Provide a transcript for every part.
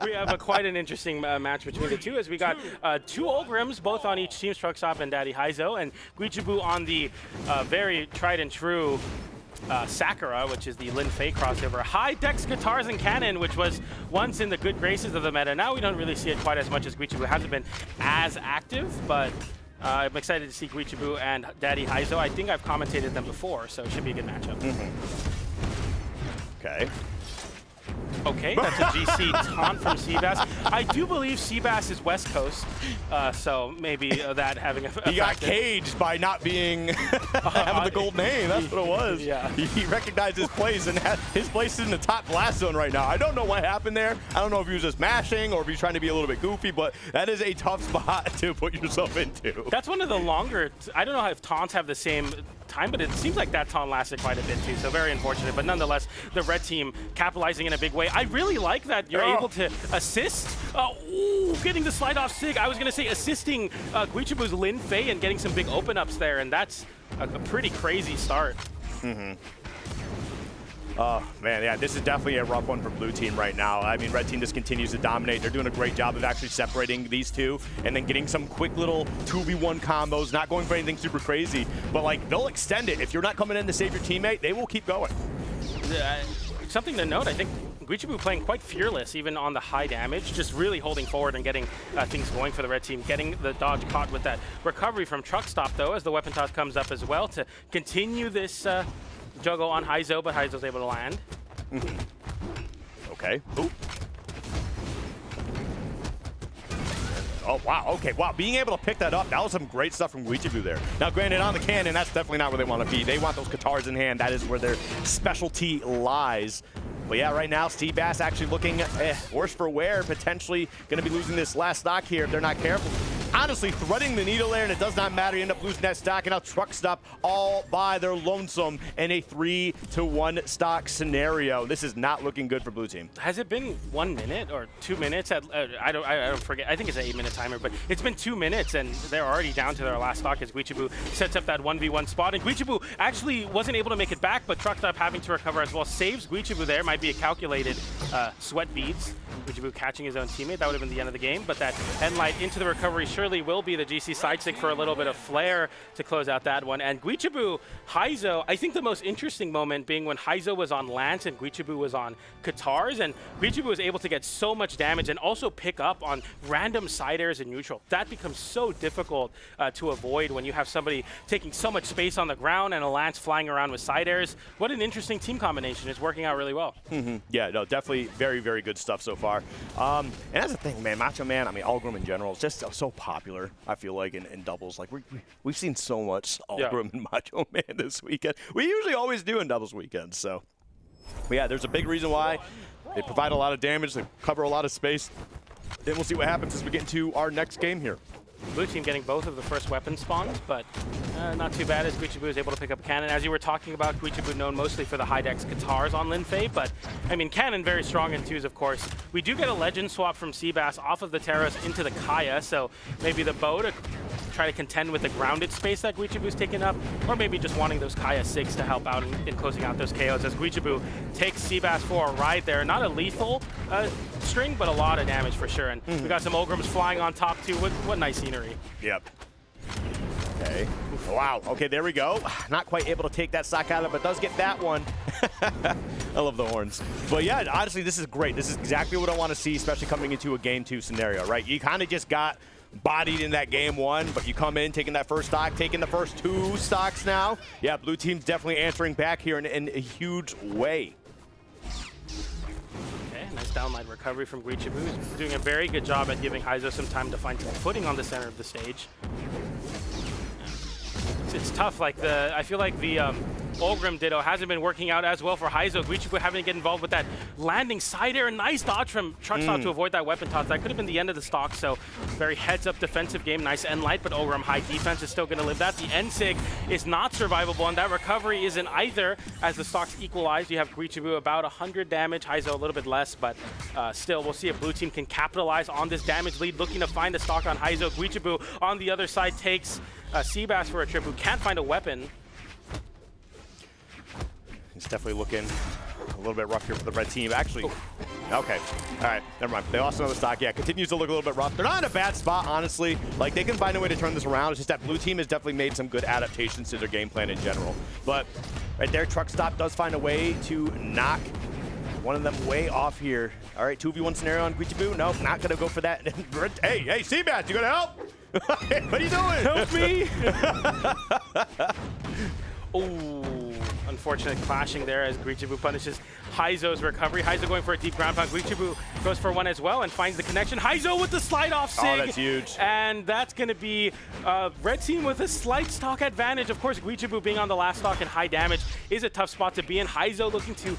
We have quite an interesting match between the two, as we got two Ulgrims, both on each team, TruckStop and DaddyHizo, and Guichabou on the very tried and true Sakura, which is the Lin Fei crossover. High Dex Guitars and Cannon, which was once in the good graces of the meta. Now we don't really see it quite as much, as Guichabou hasn't been as active, but I'm excited to see Guichabou and DaddyHizo. I think I've commentated them before, so it should be a good matchup. Okay. Okay, that's a GC taunt from Seabass. I do believe Seabass is West Coast, so maybe that having a He got caged by not being having the gold name. That's what it was. Yeah. He recognized his place, and his place is in the top blast zone right now. I don't know what happened there. I don't know if he was just mashing or if he's trying to be a little bit goofy, but that is a tough spot to put yourself into. That's one of the longer, I don't know if taunts have the same time, but it seems like that taunt lasted quite a bit too, so very unfortunate. But nonetheless, the red team capitalizing in a big way. I really like that you're able to assist. Ooh, getting the slide off Sig. I was going to say assisting Guichabou's Lin Fei and getting some big open ups there, and that's a pretty crazy start. Oh, man, yeah, this is definitely a rough one for blue team right now. I mean, red team just continues to dominate. They're doing a great job of actually separating these two and then getting some quick little 2v1 combos, not going for anything super crazy, but like they'll extend it. If you're not coming in to save your teammate, they will keep going. Something to note, I think Guichabou playing quite fearless, even on the high damage, just really holding forward and getting things going for the red team, getting the dodge caught with that recovery from TruckStop, though, as the weapon toss comes up as well to continue this juggle on Hizo, but Hizo's able to land. Okay. Ooh. Oh, wow. Okay, wow. Being able to pick that up, that was some great stuff from Guichabou there. Now, granted, on the cannon, that's definitely not where they want to be. They want those guitars in hand. That is where their specialty lies. But yeah, right now, Seabass actually looking worse for wear, potentially going to be losing this last stock here if they're not careful. Honestly, threading the needle there, and it does not matter. You end up losing that stock, and now TruckStop all by their lonesome in a 3-to-1 stock scenario. This is not looking good for blue team. Has it been 1 minute or 2 minutes? I don't forget. I think it's an 8-minute timer, but it's been 2 minutes, and they're already down to their last stock as Guichabou sets up that 1v1 spot. And Guichabou actually wasn't able to make it back, but TruckStop having to recover as well saves Guichabou there. Might be a calculated sweat beads. Guichabou catching his own teammate. That would have been the end of the game, but that end light into the recovery surely will be the GC side stick for a little bit of flair to close out that one. And Guichabou, Hizo, I think the most interesting moment being when Hizo was on Lance and Guichabou was on Guitars, and Guichabou was able to get so much damage and also pick up on random side airs in neutral. That becomes so difficult to avoid when you have somebody taking so much space on the ground and a Lance flying around with side airs. What an interesting team combination. It's working out really well. Yeah, no, definitely very, very good stuff so far. And that's the thing, man. Macho Man, I mean, Ulgrim in general is just so popular, I feel like, in doubles. Like, we've seen so much Ulgrim and Macho Man this weekend. We usually always do in doubles weekends, so. But yeah, there's a big reason why. They provide a lot of damage. They cover a lot of space. Then we'll see what happens as we get into our next game here. Blue team getting both of the first weapon spawns, but not too bad as Guichabou is able to pick up Cannon. As you were talking about, Guichabou known mostly for the high dex guitars on Lin Fei, but I mean, Cannon very strong in twos, of course. We do get a legend swap from Seabass off of the Terras into the Kaya, so maybe the bow to try to contend with the grounded space that Guichabou's taken up, or maybe just wanting those Kaya 6 to help out in closing out those KOs as Guichabou takes Seabass for a ride there. Not a lethal string, but a lot of damage for sure. And we got some Ulgrims flying on top too. What nice scenery. Yep. Okay. Wow. Okay, there we go. Not quite able to take that stock out of it, but does get that one. I love the horns. But yeah, honestly, this is great. This is exactly what I want to see, especially coming into a game 2 scenario, right? You kind of just got bodied in that game 1, but you come in taking that first stock, taking the first 2 stocks now. Yeah, blue team's definitely answering back here in a huge way. Nice downline recovery from Guichabou, who's doing a very good job at giving Hizo some time to find some footing on the center of the stage. It's tough. Like I feel like the Ulgrim Ditto hasn't been working out as well for Hizo. Guichabou having to get involved with that landing side air. Nice dodge from TruckStop to avoid that weapon toss. That could have been the end of the stock, so very heads-up defensive game. Nice end light, but Ulgrim high defense is still going to live that. The end sig is not survivable, and that recovery isn't either. As the stocks equalize, you have Guichabou about 100 damage, Hizo a little bit less, but still, we'll see if blue team can capitalize on this damage lead. Looking to find a stock on Hizo. Guichabou on the other side takes Seabass for a trip, who can't find a weapon. He's definitely looking little bit rough here for the red team. Actually, okay. All right, never mind. They lost another stock. Yeah, continues to look a little bit rough. They're not in a bad spot, honestly. Like, they can find a way to turn this around. It's just that blue team has definitely made some good adaptations to their game plan in general. But right there, TruckStop does find a way to knock one of them way off here. All right, 2v1 scenario on Guichabou. Nope, not going to go for that. Hey, Seabass, you going to help? What are you doing? Help me! Oh, unfortunate clashing there as Guichabou punishes Hizo's recovery. Hizo going for a deep ground pound. Guichabou goes for one as well and finds the connection. Hizo with the slide off sig. Oh, that's huge. And that's going to be red team with a slight stock advantage. Of course, Guichabou being on the last stock and high damage is a tough spot to be in. Hizo looking to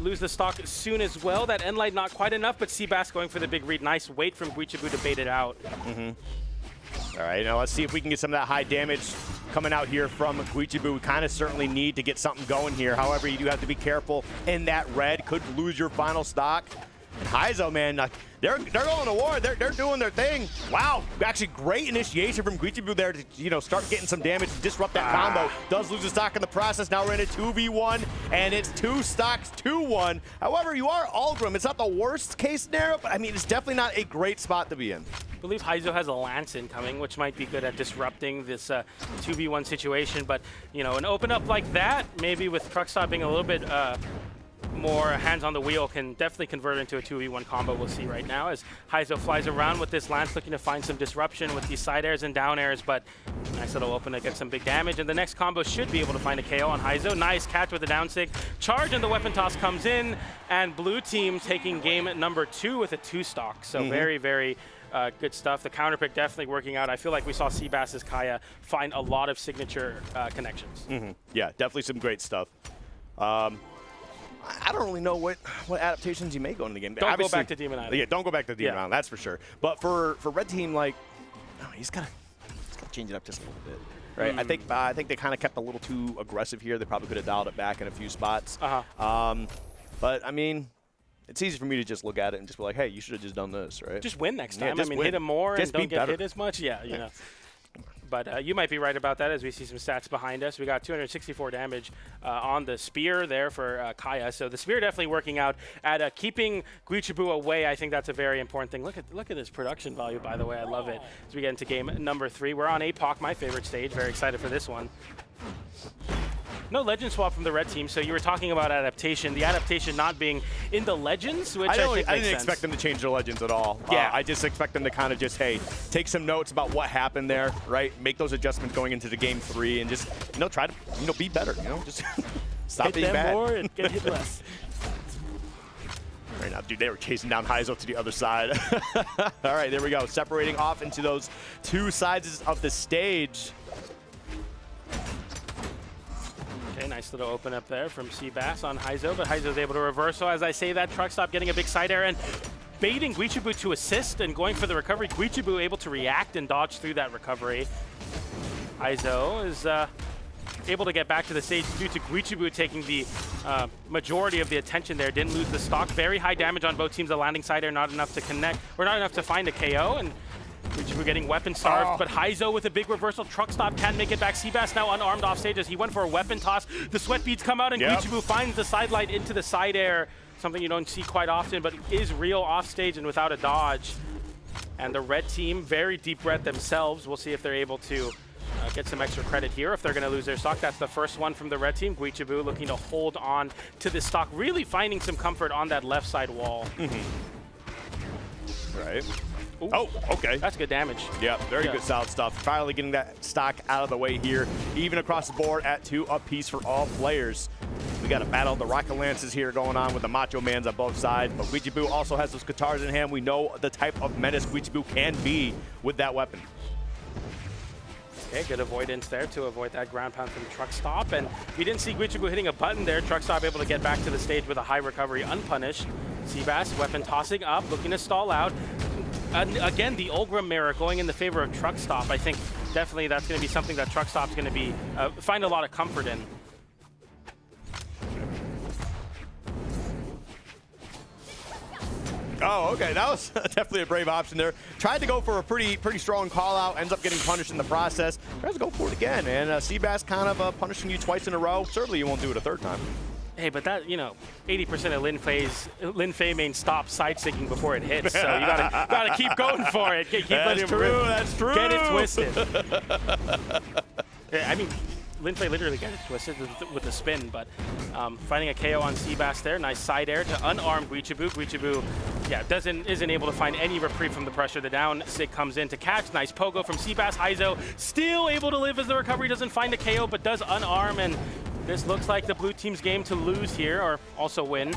lose the stock soon as well. That end light not quite enough, but Seabass going for the big read. Nice wait from Guichabou to bait it out. All right, now let's see if we can get some of that high damage coming out here from Guichabou. We kind of certainly need to get something going here. However, you do have to be careful in that red. Could lose your final stock. And Hizo, man, they're going to war. They're doing their thing. Wow, actually great initiation from Guichabou there to start getting some damage, disrupt that combo. Does lose a stock in the process. Now we're in a 2v1, and it's 2 stocks, 2-1. However, you are Ulgrim. It's not the worst case scenario, but I mean, it's definitely not a great spot to be in. I believe Hizo has a Lance incoming, which might be good at disrupting this 2v1 situation. But, an open up like that, maybe with TruckStop being a little bit more hands on the wheel, can definitely convert into a 2v1 combo. We'll see right now as Hizo flies around with this Lance, looking to find some disruption with these side airs and down airs. But nice little open to get some big damage. And the next combo should be able to find a KO on Hizo. Nice catch with the down sig. Charge and the weapon toss comes in. And blue team taking game number 2 with a 2 stock. So very, very good stuff. The counter pick definitely working out. I feel like we saw Seabass's Kaya find a lot of signature connections. Yeah, definitely some great stuff. I don't really know what adaptations you may go into the game. Don't go back to Demon Island. Yeah, don't go back to Demon Island, that's for sure. But for red team, like, no, he's got to change it up just a little bit. Right? I think they kind of kept a little too aggressive here. They probably could have dialed it back in a few spots. But I mean, it's easy for me to just look at it and just be like, hey, you should have just done this, right? Just win next time. Yeah, I mean, hit him more just and don't get better. hit as much. Yeah, you know. But you might be right about that as we see some stats behind us. We got 264 damage on the spear there for Kaya. So the spear definitely working out at keeping Guichabou away. I think that's a very important thing. Look at this production value, by the way. I love it. As we get into game number 3, we're on APOC, my favorite stage. Very excited for this one. No legend swap from the red team, so you were talking about adaptation. The adaptation not being in the legends, which I think makes sense. I didn't expect them to change their legends at all. Yeah. I just expect them to kind of just, hey, take some notes about what happened there, right? Make those adjustments going into the game 3 and just, try to, be better, just stop being bad. Hit them more and get hit less. Right now, dude, they were chasing down Hizo to the other side. All right, there we go. Separating off into those 2 sides of the stage. Okay, nice little open up there from Seabass on Hizo, but Hizo's able to reverse. So as I say that, TruckStop getting a big side air and baiting Guichabou to assist and going for the recovery. Guichabou able to react and dodge through that recovery. Hizo is able to get back to the stage due to Guichabou taking the majority of the attention there. Didn't lose the stock. Very high damage on both teams. The landing side air not enough to connect, or not enough to find a KO. And Guichabou getting weapon starved, but Hizo with a big reversal. TruckStop can't make it back. Seabass now unarmed off stage as he went for a weapon toss. The sweat beads come out and Guichabou finds the side light into the side air. Something you don't see quite often, but is real off stage and without a dodge. And the red team, very deep red themselves. We'll see if they're able to get some extra credit here if they're going to lose their stock. That's the first one from the red team. Guichabou looking to hold on to this stock, really finding some comfort on that left side wall. Right. Ooh. Oh, okay. That's good damage. Yeah, very good solid stuff. Finally getting that stock out of the way here. Even across the board at 2 apiece for all players. We got a battle of the Rocket Lances here going on with the Macho Mans on both sides. But Guichabou also has those guitars in hand. We know the type of menace Guichabou can be with that weapon. Okay, good avoidance there to avoid that ground pound from TruckStop. And we didn't see Guichabou hitting a button there. TruckStop able to get back to the stage with a high recovery unpunished. Seabass, weapon tossing up, looking to stall out. Again, the Ulgrim mirror going in the favor of TruckStop. I think definitely that's going to be something that TruckStop's going to be find a lot of comfort in. Oh, okay. That was definitely a brave option there. Tried to go for a pretty strong call out. Ends up getting punished in the process. Tries to go for it again. And Seabass kind of punishing you twice in a row. Certainly you won't do it a third time. Hey, but that, you know, 80% of Lin Fei main stops side-sticking before it hits, so you gotta keep going for it. Keep that's true, that's true. Get it twisted. Yeah, I mean, Lin Fei literally got it twisted with the spin, but finding a KO on Seabass there. Nice side air to unarm Guichabou. Guichabou, yeah, isn't able to find any reprieve from the pressure. The down sig comes in to catch. Nice pogo from Seabass. Hizo still able to live as the recovery doesn't find a KO, but does unarm, and this looks like the blue team's game to lose here, or also win.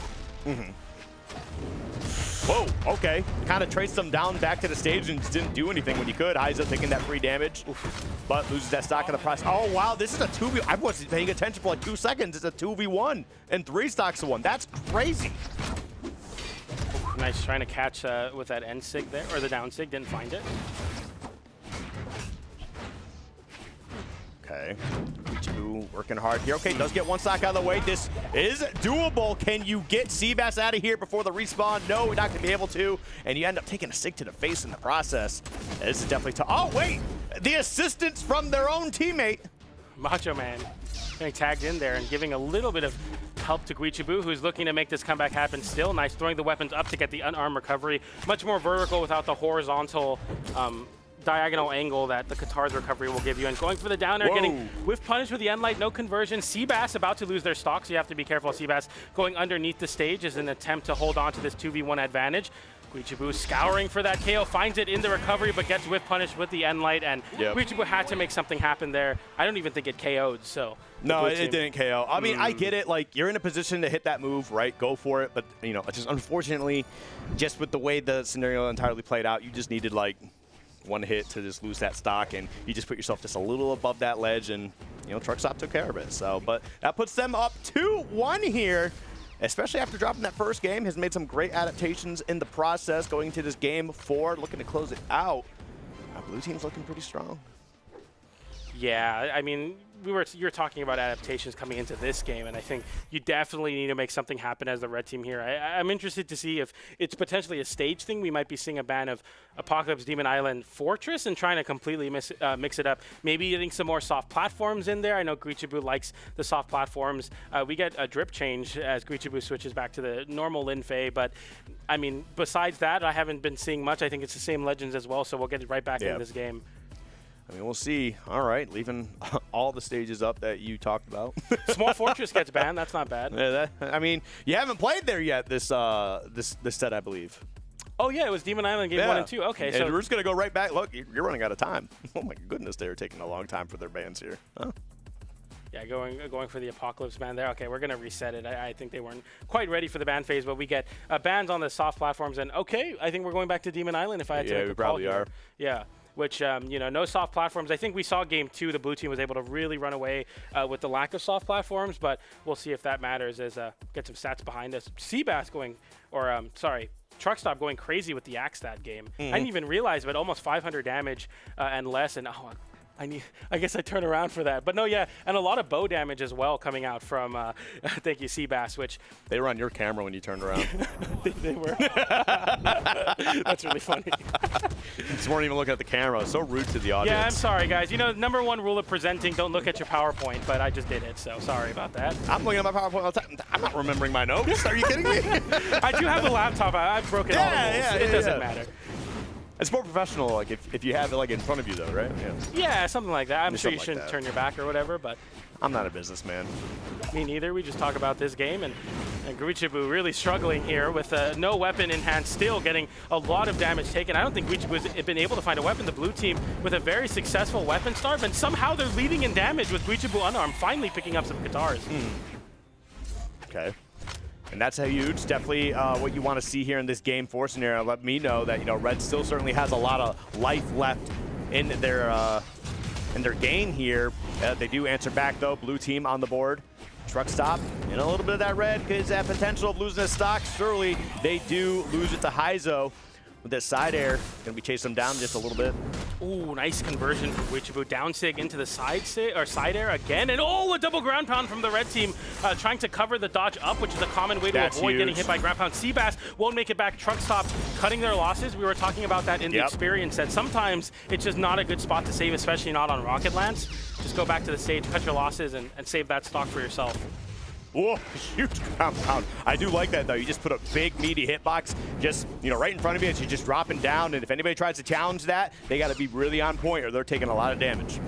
Whoa, okay. Kind of traced them down back to the stage and didn't do anything when you could. Hizo taking that free damage, but loses that stock in the process. Oh, wow, this is a 2v. I wasn't paying attention for like 2 seconds. It's a 2v1 and 3 stocks to 1. That's crazy. Nice trying to catch with that end sig there, or the down sig, didn't find it. Okay, Guichabou working hard here. Okay, does get 1 stock out of the way. This is doable. Can you get Seabass out of here before the respawn? No, we're not going to be able to. And you end up taking a sig to the face in the process. This is definitely tough. Oh, wait. The assistance from their own teammate. Macho Man getting tagged in there and giving a little bit of help to Guichabou, who's looking to make this comeback happen still. Nice throwing the weapons up to get the unarmed recovery. Much more vertical without the horizontal diagonal angle that the Qatar's recovery will give you. And going for the down air, getting whiff punish with the end light, no conversion. Seabass about to lose their stock, so you have to be careful. Seabass going underneath the stage is an attempt to hold on to this 2v1 advantage. Guichabou scouring for that KO, finds it in the recovery, but gets whiff punished with the end light, and Guichabou had to make something happen there. I don't even think it KO'd, so. No, it didn't KO. I mean, I get it. Like, you're in a position to hit that move, right? Go for it. But, you know, just unfortunately, just with the way the scenario entirely played out, you just needed, like, 1 hit to just lose that stock, and you just put yourself just a little above that ledge, and, you know, TruckStop took care of it. So, but that puts them up 2-1 here, especially after dropping that first game. Has made some great adaptations in the process, going into this game 4, looking to close it out. Blue team's looking pretty strong. Yeah, I mean, you're talking about adaptations coming into this game, and I think you definitely need to make something happen as the red team here. I'm interested to see if it's potentially a stage thing. We might be seeing a ban of Apocalypse, Demon Island, Fortress, and trying to completely mix it up. Maybe getting some more soft platforms in there. I know Guichabou likes the soft platforms. We get a drip change as Guichabou switches back to the normal Lin Fei, but I mean, besides that, I haven't been seeing much. I think it's the same legends as well, so we'll get it right back in this game. I mean, we'll see. All right, leaving all the stages up that you talked about. Small Fortress gets banned. That's not bad. Yeah, I mean, you haven't played there yet this set, I believe. Oh, yeah, it was Demon Island game 1 and 2. Okay, and so we're just going to go right back. Look, you're running out of time. Oh, my goodness, they're taking a long time for their bans here. Huh? Yeah, going for the Apocalypse ban there. Okay, we're going to reset it. I think they weren't quite ready for the ban phase, but we get bans on the soft platforms. And, okay, I think we're going back to Demon Island if I had to make a call. Yeah, we probably are. Yeah. Which, you know, no soft platforms. I think we saw game 2, the blue team was able to really run away with the lack of soft platforms, but we'll see if that matters as get some stats behind us. Seabass going, or sorry, TruckStop going crazy with the axe that game. I didn't even realize, but almost 500 damage and less, and I guess I turn around for that. But no, yeah, and a lot of bow damage as well coming out from, thank you, Seabass, which... They were on your camera when you turned around. they were. That's really funny. Just weren't even looking at the camera. So rude to the audience. Yeah, I'm sorry, guys. You know, #1 rule of presenting, don't look at your PowerPoint, but I just did it, so sorry about that. I'm looking at my PowerPoint all the time. I'm not remembering my notes. Are you kidding me? I do have the laptop. I've broken all the rules. It doesn't matter. It's more professional, like if you have it like in front of you, though, right? Yeah, something like that. I'm sure you shouldn't turn your back or whatever, but I'm not a businessman. Me neither. We just talk about this game, and Guichabou really struggling here with no weapon in hand, still getting a lot of damage taken. I don't think Guichabou's been able to find a weapon. The blue team with a very successful weapon start, and somehow they're leading in damage with Guichabou unarmed, finally picking up some guitars. Okay. And that's huge. Definitely what you want to see here in this game 4 scenario. Let me know that, you know, Red still certainly has a lot of life left in their game here. They do answer back, though. Blue team on the board. TruckStop in a little bit of that red because that potential of losing his stock. Surely they do lose it to Hizo. With that side air, gonna be chasing them down just a little bit. Ooh, nice conversion from Guichabou. Down sig into the side air again, and a double ground pound from the red team, trying to cover the dodge up, which is a common way to avoid getting hit by ground pound. Seabass won't make it back. TruckStop cutting their losses. We were talking about that in the experience, that sometimes it's just not a good spot to save, especially not on Rocket Lance. Just go back to the stage, cut your losses, and save that stock for yourself. Whoa, huge compound. I do like that, though. You just put a big, meaty hitbox just, right in front of you as you're just dropping down. And if anybody tries to challenge that, they got to be really on point or they're taking a lot of damage.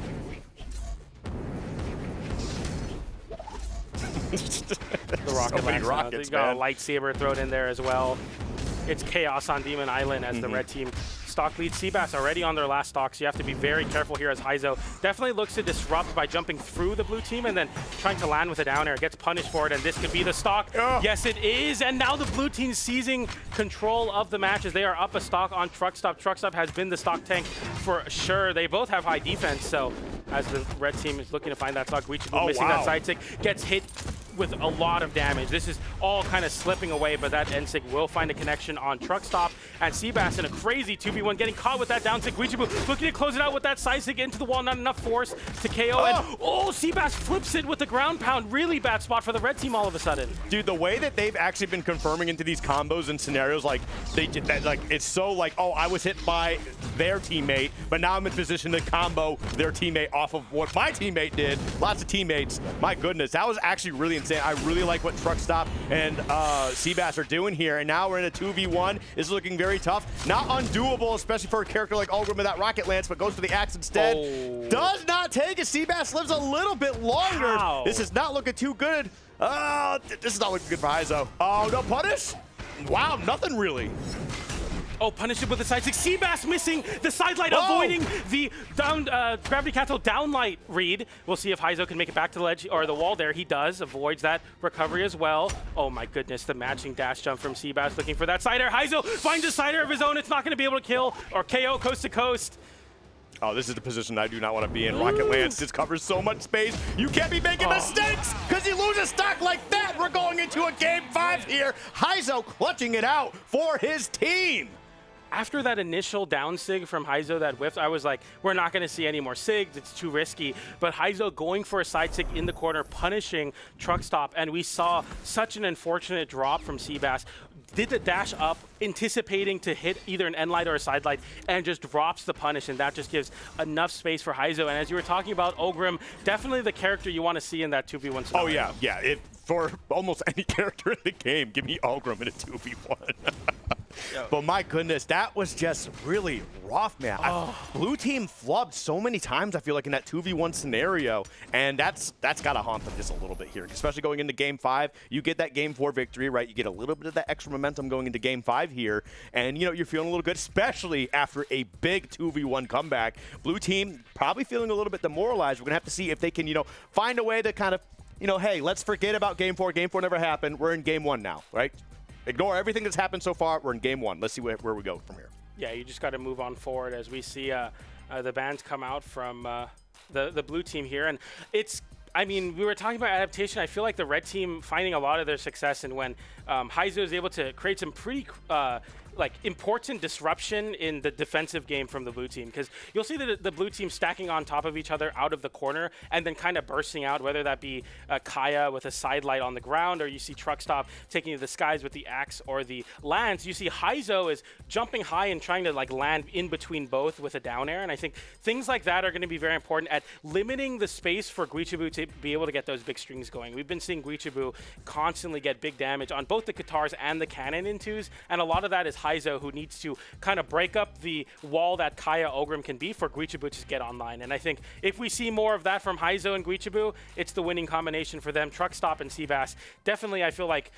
The rocket so many launch rockets, you got man. a lightsaber thrown in there as well. It's chaos on Demon Island as the red team stock leads. Seabass already on their last stock, so you have to be very careful here as Hizo definitely looks to disrupt by jumping through the blue team and then trying to land with a down air. Gets punished for it, and this could be the stock. Oh. Yes, it is, and now the blue team seizing control of the match as they are up a stock on TruckStop. TruckStop has been the stock tank for sure. They both have high defense, so as the red team is looking to find that stock, Guichabou missing that side stick, gets hit with a lot of damage. This is all kind of slipping away, but that end stick will find a connection on TruckStop. And Seabass in a crazy 2v1, getting caught with that down stick. Guichabou looking to close it out with that side stick into the wall, not enough force to KO. And Seabass flips it with the ground pound. Really bad spot for the red team all of a sudden. Dude, the way that they've actually been confirming into these combos and scenarios, like they did that, like it's so like, oh, I was hit by their teammate, but now I'm in position to combo their teammate off of what my teammate did. Lots of teammates. My goodness, that was actually really insane. I really like what TruckStop and Seabass are doing here, and now we're in a 2v1. This is looking very tough. Not undoable, especially for a character like Ulgrim with that rocket lance, but goes for the axe instead. Oh. Does not take it. Seabass lives a little bit longer. Wow. This is not looking too good. This is not looking good for Hizo. Oh, no punish? Wow, nothing really. Oh, punish it with the side stick. Seabass missing the sidelight, avoiding the down gravity cancel downlight read. We'll see if Hizo can make it back to the ledge or the wall there. He does, avoids that recovery as well. Oh my goodness, the matching dash jump from Seabass looking for that side air. Hizo finds a side air of his own. It's not going to be able to kill or KO coast to coast. Oh, this is the position I do not want to be in. Rocket Lance just covers so much space. You can't be making mistakes because you lose a stock like that. We're going into a game 5 here. Hizo clutching it out for his team. After that initial down sig from Hizo that whiffed, I was like, we're not going to see any more sigs. It's too risky. But Hizo going for a side sig in the corner, punishing TruckStop, and we saw such an unfortunate drop from Seabass. Did the dash up, anticipating to hit either an end light or a side light, and just drops the punish, and that just gives enough space for Hizo. And as you were talking about, Ulgrim, definitely the character you want to see in that 2v1 scenario. Oh, yeah. For almost any character in the game, give me Ulgrim in a 2v1. But my goodness, that was just really rough, man. Blue team flubbed so many times, I feel like, in that 2v1 scenario, and that's got to haunt them just a little bit here, especially going into game 5. You get that game 4 victory, right? You get a little bit of that extra momentum going into game 5 here, and you're feeling a little good, especially after a big 2v1 comeback. Blue team probably feeling a little bit demoralized. We're gonna have to see if they can, find a way to kind of, hey, let's forget about game 4. Game 4 never happened. We're in game 1 now, right? Ignore everything that's happened so far. We're in game 1. Let's see where we go from here. Yeah, you just got to move on forward as we see the bans come out from the blue team here. And we were talking about adaptation. I feel like the red team finding a lot of their success, and when Hizo is able to create some pretty important disruption in the defensive game from the blue team, because you'll see the blue team stacking on top of each other out of the corner and then kind of bursting out, whether that be Kaya with a side light on the ground, or you see TruckStop taking to the skies with the axe or the lance. You see Hizo is jumping high and trying to land in between both with a down air, and I think things like that are going to be very important at limiting the space for Guichabou to be able to get those big strings going. We've been seeing Guichabou constantly get big damage on both the Katars and the cannon in twos, and a lot of that is Hizo, who needs to kind of break up the wall that Kaya Ulgrim can be for Guichabou to get online. And I think if we see more of that from Hizo and Guichabou, it's the winning combination for them. TruckStop and Seabass, definitely I feel like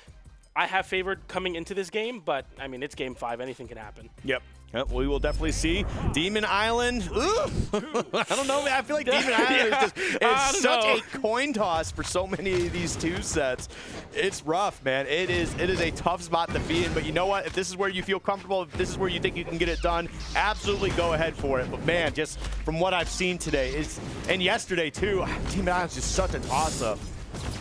I have favored coming into this game, but it's game 5. Anything can happen. Yep, we will definitely see. Demon Island. I don't know, man. I feel like Demon Island is such a coin toss for so many of these 2 sets. It's rough, man. It is a tough spot to be in, but you know what? If this is where you feel comfortable, if this is where you think you can get it done, absolutely go ahead for it. But man, just from what I've seen today, and yesterday too, Demon Island's just such a toss-up.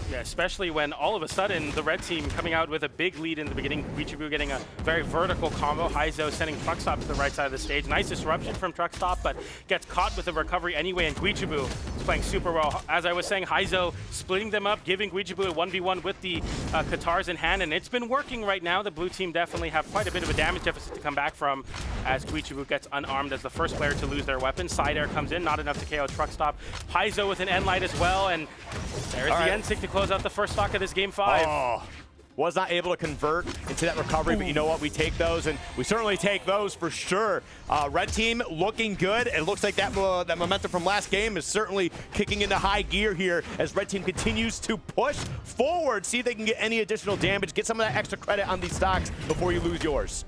Yeah, especially when all of a sudden the red team coming out with a big lead in the beginning, Guichabou getting a very vertical combo, Hizo sending TruckStop to the right side of the stage. Nice disruption from TruckStop, but gets caught with a recovery anyway, and Guichabou playing super well. As I was saying, Hizo splitting them up, giving Guichabou a 1v1 with the Katars in hand, and it's been working right now. The blue team definitely have quite a bit of a damage deficit to come back from as Guichabou gets unarmed as the first player to lose their weapon. Side air comes in, not enough to KO TruckStop. Hizo with an end light as well, and there's the end sig to close out the first stock of this game 5. Oh. Was not able to convert into that recovery, but you know what? We take those, and we certainly take those for sure. Red team looking good. It looks like that momentum from last game is certainly kicking into high gear here as red team continues to push forward, see if they can get any additional damage, get some of that extra credit on these stocks before you lose yours.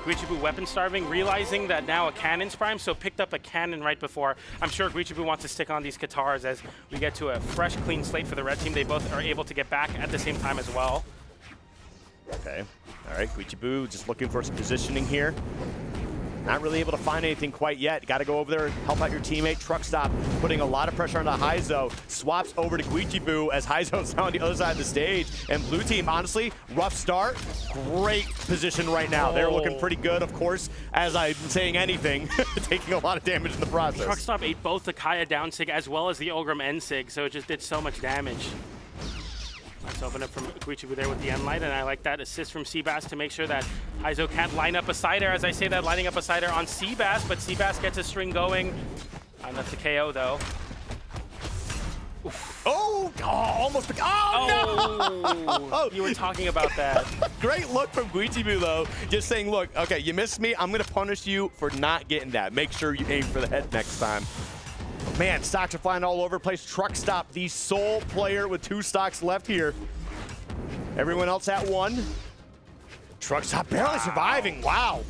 Guichabou weapon starving, realizing that now a cannon's prime, so picked up a cannon right before. I'm sure Guichabou wants to stick on these Katars as we get to a fresh, clean slate for the red team. They both are able to get back at the same time as well. Okay, all right, Guichabou just looking for some positioning here. Not really able to find anything quite yet. Got to go over there and help out your teammate. TruckStop putting a lot of pressure onto Hizo. Swaps over to Guichabou as Hizo's now on the other side of the stage. And blue team, honestly, rough start. Great position right now. They're looking pretty good, of course, as I'm saying anything, taking a lot of damage in the process. TruckStop ate both the Kaya down sig as well as the Ulgrim end sig, so it just did so much damage. Let's open up from Guichabou there with the end light, and I like that assist from Seabass to make sure that Hizo can't line up a side air. As I say that, lining up a side air on Seabass, but Seabass gets a string going. Enough to KO though. Almost. Oh, no! You were talking about that. Great look from Guichabou though, just saying, look, okay, you missed me. I'm gonna punish you for not getting that. Make sure you aim for the head next time. Man, stocks are flying all over the place. TruckStop, the sole player with 2 stocks left here. Everyone else at 1. TruckStop barely surviving. Wow.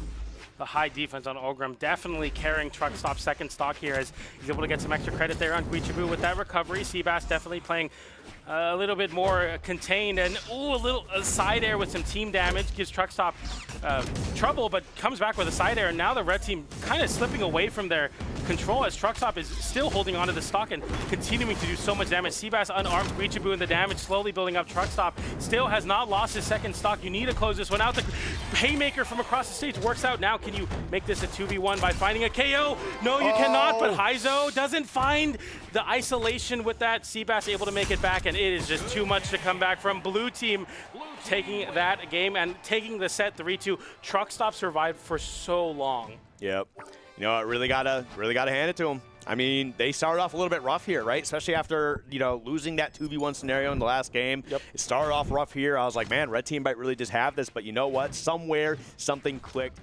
The high defense on Ulgrim definitely carrying TruckStop's second stock here as he's able to get some extra credit there on Guichabou with that recovery. Seabass definitely playing a little bit more contained, and a side air with some team damage gives TruckStop trouble, but comes back with a side air. And now the red team kind of slipping away from their control as TruckStop is still holding onto the stock and continuing to do so much damage. Seabass unarmed Guichabou, and the damage slowly building up. TruckStop still has not lost his second stock. You need to close this one out. The haymaker from across the stage works out. Now can you make this a 2v1 by finding a KO? No, you cannot, but Hizo doesn't find the isolation with that. Seabass able to make it back, and it is just too much to come back from blue team. Taking that game and taking the set 3-2. TruckStop survived for so long. Yep. You know, I really gotta hand it to them. I mean, they started off a little bit rough here, right? Especially after, you know, losing that 2v1 scenario in the last game. Yep. It started off rough here. I was like, man, red team might really just have this. But you know what? Somewhere, something clicked.